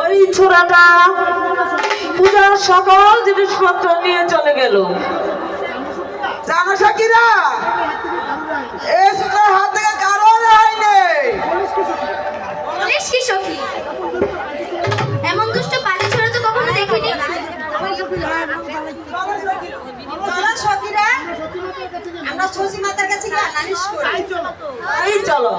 ওই ছোড়াটা পূজার সকল জিনিসপত্র নিয়ে চলে গেল। জানো সাকিরা, এই ছোটার হাত থেকে কারো রেহাই নেই। বলিস কি সখী? এমন দুষ্ট পালি ছোড়া তো কখনো দেখিনি। চলো সখীরা, আমরা শশী মাতার কাছে গিয়ে নালিশ করি। এই চলো।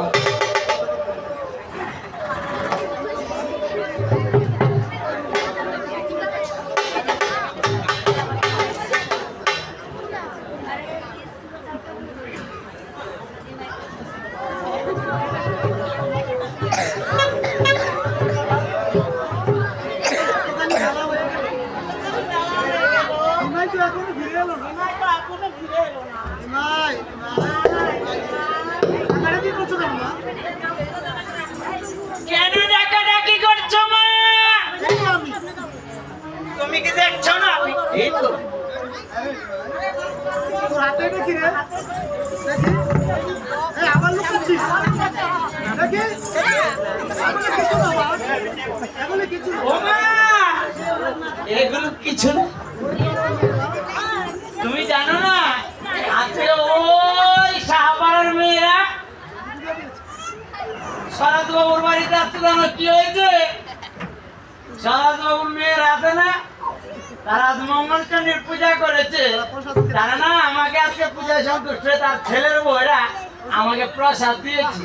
কেন ডাকাডাকি করছো মা? তুমি কি দেখছো না? এই তো ও মা, এগুলো কিছু না। তুমি জানো না আজকে ওই শাহপাড়ার মেয়েরা শরৎ বাবুর বাড়িতে আসতে, জানো কি হয়েছে? শরৎ বাবুর মেয়ের আছে না, তারা আজ মঙ্গলচণ্ডীর পূজা করেছে। তারা না আমাকে আজকে পূজায় সন্তুষ্ট হয়ে তার ছেলের বউরা আমাকে প্রসাদ দিয়েছে।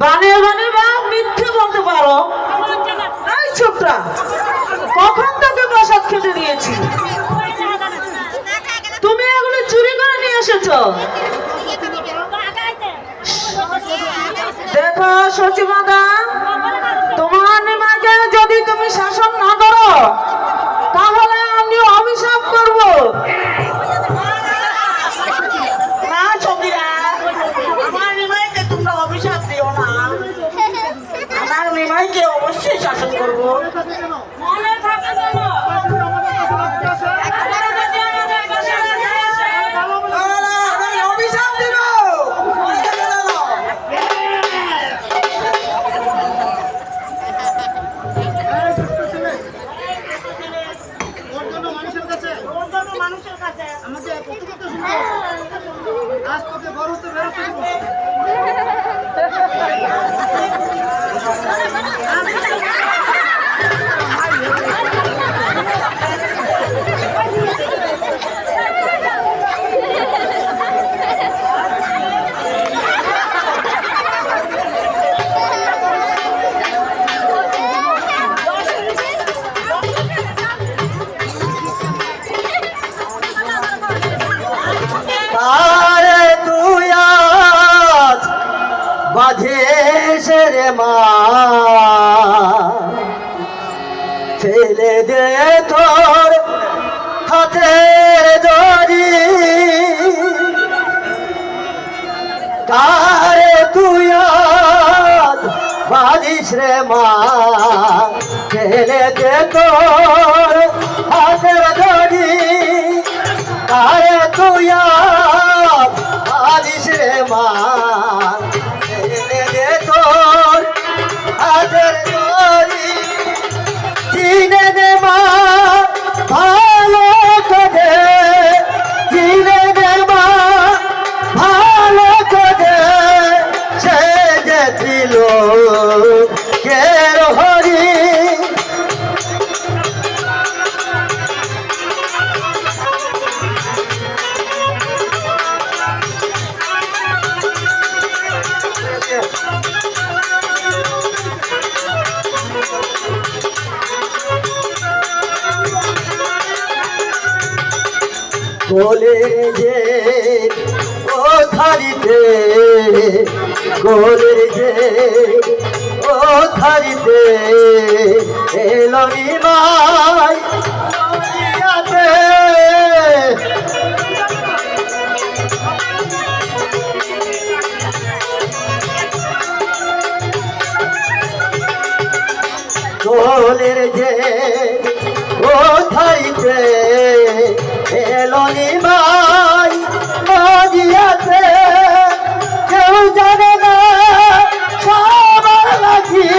বানিয়ে বানিয়ে বা মিথ্যে বলতে পারো? এই ছোকরা, কখন তোকে প্রসাদ খেতে দিয়েছি? তুমি এগুলো চুরি করে নিয়ে এসেছো। দেখো সচিমাদা, তোমার নিমাকে যদি তুমি শাসন না করো তাহলে আমি অভিশাপ করব। না সখীরা, আমার নিমাইকে তোমরা অভিশাপ দিও না। আমার নিমাইকে অবশ্যই শাসন করবো। মনে থাকে যেন আমি অভিশাপ দিব। বাঁধিস রে মা, ফেলে দে তোর হাতের দড়ি। কারে তুই আজ বাঁধিস রে মা, ফেলে দে তোর হাতের দড়ি। কারে তুই আজ বাঁধিস রে মা, তোর হাতের দড়ি। চিনে দে মা ভালো করে, চিনে দে মা ভালো করে, সে যে দিল কের হরি। বলে যে ও ধারিতে, গোলের যে ও ধারিতে এলো নিমাই নদিয়াতে। কোলের যে ও থাইতে এলো নিমাই মজিয়াতে কেউ জানে না সবার লাগি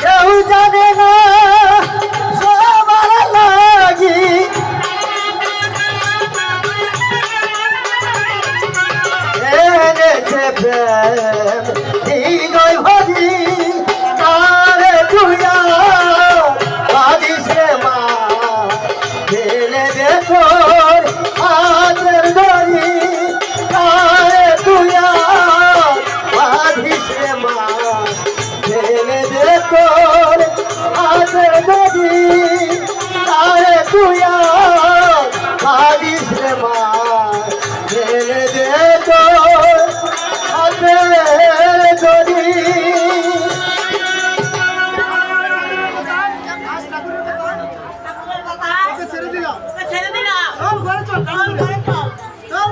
কেউ জানে না সবার লাগি এনেছে প্রেম হৃদয় ভরি তারে তুইয়া ভাবিস রে মা ফেলে দে তোর হাতের দড়ি তারে তুইয়া ভাবিস রে মা ফেলে দে তোর হাতের দড়ি তারে তুইয়া ভাবিস রে মা ফেলে দে তোর হাতের দড়ি ছেড়ে দিলাম ছেড়ে দিলাম ঘরে চল ঘরে চল চল।